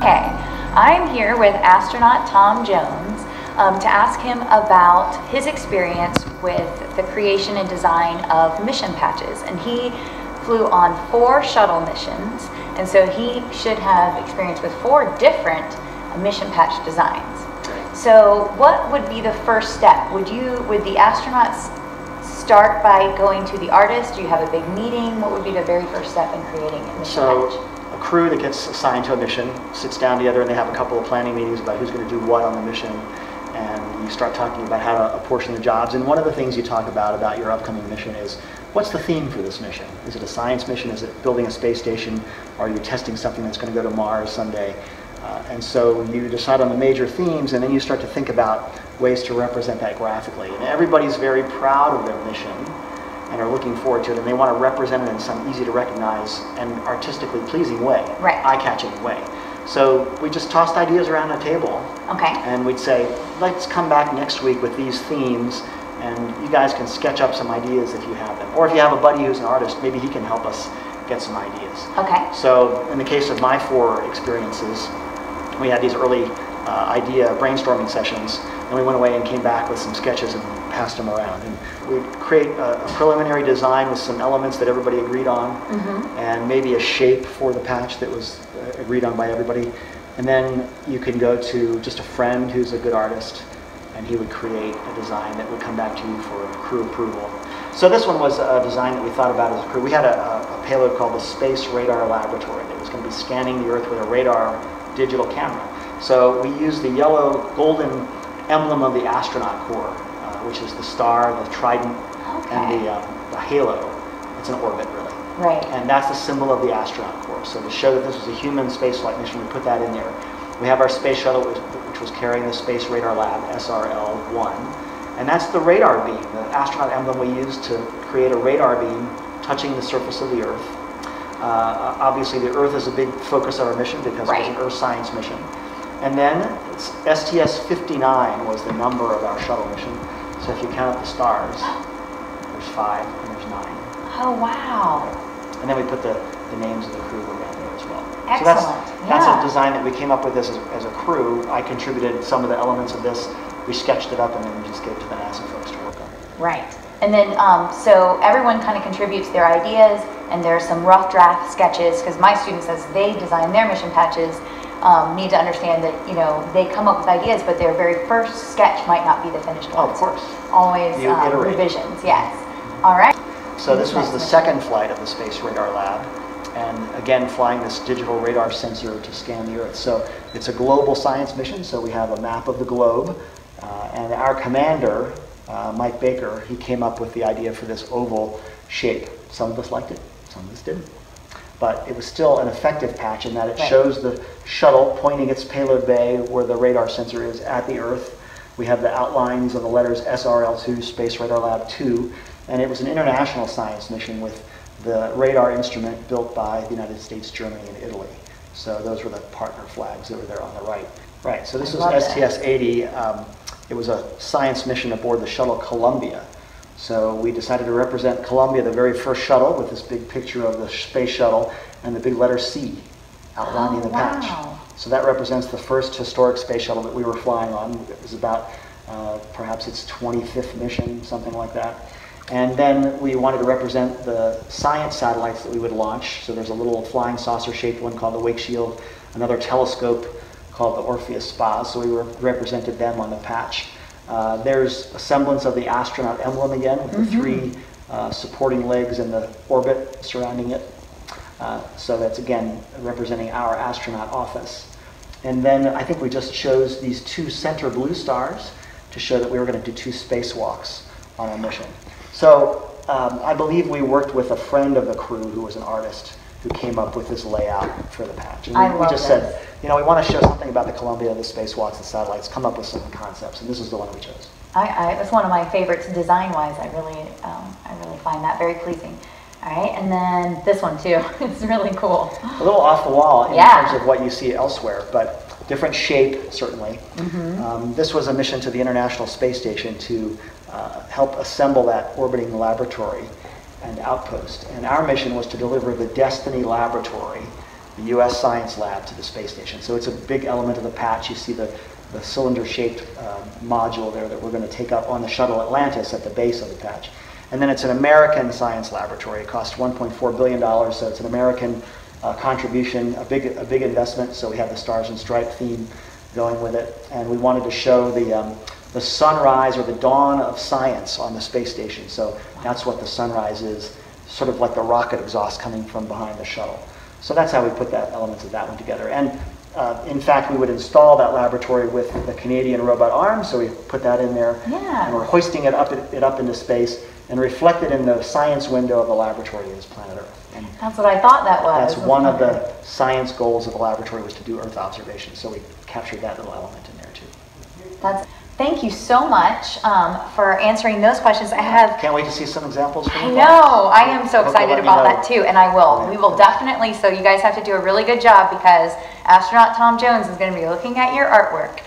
Okay, I'm here with astronaut Tom Jones to ask him about his experience with the creation and design of mission patches. And he flew on 4 shuttle missions, and so he should have experience with 4 different mission patch designs. So what would be the first step? Would the astronauts start by going to the artist? Do you have a big meeting? What would be the very first step in creating a mission patch? A crew that gets assigned to a mission sits down together and they have a couple of planning meetings about who's going to do what on the mission, and you start talking about how to apportion the jobs. And one of the things you talk about your upcoming mission is, what's the theme for this mission? Is it a science mission? Is it building a space station? Are you testing something that's going to go to Mars someday? And so you decide on the major themes, and then you start to think about ways to represent that graphically. And everybody's very proud of their mission and are looking forward to it, and they want to represent it in some easy to recognize and artistically pleasing way, eye-catching way. So we just tossed ideas around the table, and we'd say, let's come back next week with these themes, and you guys can sketch up some ideas if you have them. Or if you have a buddy who's an artist, maybe he can help us get some ideas. So in the case of my 4 experiences, we had these early idea brainstorming sessions, and we went away and came back with some sketches and passed them around. And we'd create a preliminary design with some elements that everybody agreed on, and maybe a shape for the patch that was agreed on by everybody. And then you can go to just a friend who's a good artist, and he would create a design that would come back to you for crew approval. So this one was a design that we thought about as a crew. We had a payload called the Space Radar Laboratory that was going to be scanning the Earth with a radar digital camera. So we used the yellow golden emblem of the astronaut corps, which is the star, the trident, and the halo. It's an orbit, really. And that's the symbol of the astronaut corps. So to show that this was a human spaceflight mission, we put that in there. We have our space shuttle, which was carrying the Space Radar Lab, SRL-1. And that's the radar beam, the astronaut emblem we used to create a radar beam touching the surface of the Earth. Obviously, the Earth is a big focus of our mission because it was an Earth science mission. And then STS-59 was the number of our shuttle mission. So if you count up the stars, there's 5 and there's 9. Oh, wow. And then we put the names of the crew around there as well. Excellent. So that's a design that we came up with as a crew. I contributed some of the elements of this. We sketched it up, and then we just gave it to the NASA folks to work on. And then, so everyone kind of contributes their ideas, and there are some rough draft sketches, because my students, as they design their mission patches, need to understand that, they come up with ideas, but their very first sketch might not be the finished one. Oh, of course. Always revisions, yes. All right. So this was the second flight of the Space Radar Lab, and again, flying this digital radar sensor to scan the Earth. So it's a global science mission, so we have a map of the globe, and our commander, Mike Baker, he came up with the idea for this oval shape. Some of us liked it, some of us didn't. But it was still an effective patch in that it shows the shuttle pointing its payload bay where the radar sensor is at the Earth. We have the outlines of the letters SRL-2, Space Radar Lab 2, and it was an international science mission with the radar instrument built by the United States, Germany, and Italy. So those were the partner flags that were there on the right. So this was STS-80. It was a science mission aboard the shuttle Columbia. So we decided to represent Columbia, the very first shuttle, with this big picture of the space shuttle and the big letter C outlining the patch. So that represents the first historic space shuttle that we were flying on. It was about perhaps its 25th mission, something like that. And then we wanted to represent the science satellites that we would launch. So there's a little flying saucer-shaped one called the Wake Shield, another telescope called the Orpheus Spas. So we represented them on the patch. There's a semblance of the astronaut emblem again, with the 3 supporting legs and the orbit surrounding it. So that's, again, representing our astronaut office. And then I think we just chose these 2 center blue stars to show that we were going to do 2 spacewalks on our mission. So I believe we worked with a friend of the crew who was an artist who came up with this layout for the patch. And we just said, we want to show something about the Columbia, the spacewalks, the satellites, come up with some concepts, and this is the one we chose. It's one of my favorites design-wise. I really find that very pleasing. All right, and then this one too. It's really cool. A little off the wall in terms of what you see elsewhere, but different shape, certainly. This was a mission to the International Space Station to help assemble that orbiting laboratory and outpost. And our mission was to deliver the Destiny Laboratory the U.S. Science Lab to the space station. So it's a big element of the patch. You see the cylinder-shaped module there that we're going to take up on the shuttle Atlantis at the base of the patch. And then it's an American science laboratory. It cost $1.4 billion, so it's an American contribution, a big investment. So we have the Stars and Stripes theme going with it. And we wanted to show the sunrise or the dawn of science on the space station. So that's what the sunrise is, sort of like the rocket exhaust coming from behind the shuttle. So that's how we put that elements of that one together. And in fact, we would install that laboratory with the Canadian robot arm, so we put that in there. Yeah. And we're hoisting it up into space, and reflected in the science window of the laboratory is planet Earth. And that's what I thought that was. that's one of the science goals of the laboratory, was to do Earth observation. So we captured that little element in there too. Thank you so much for answering those questions. Can't wait to see some examples from you. I know. I am so excited about that too, and I will. Yeah. We will definitely. So you guys have to do a really good job, because Astronaut Tom Jones is going to be looking at your artwork.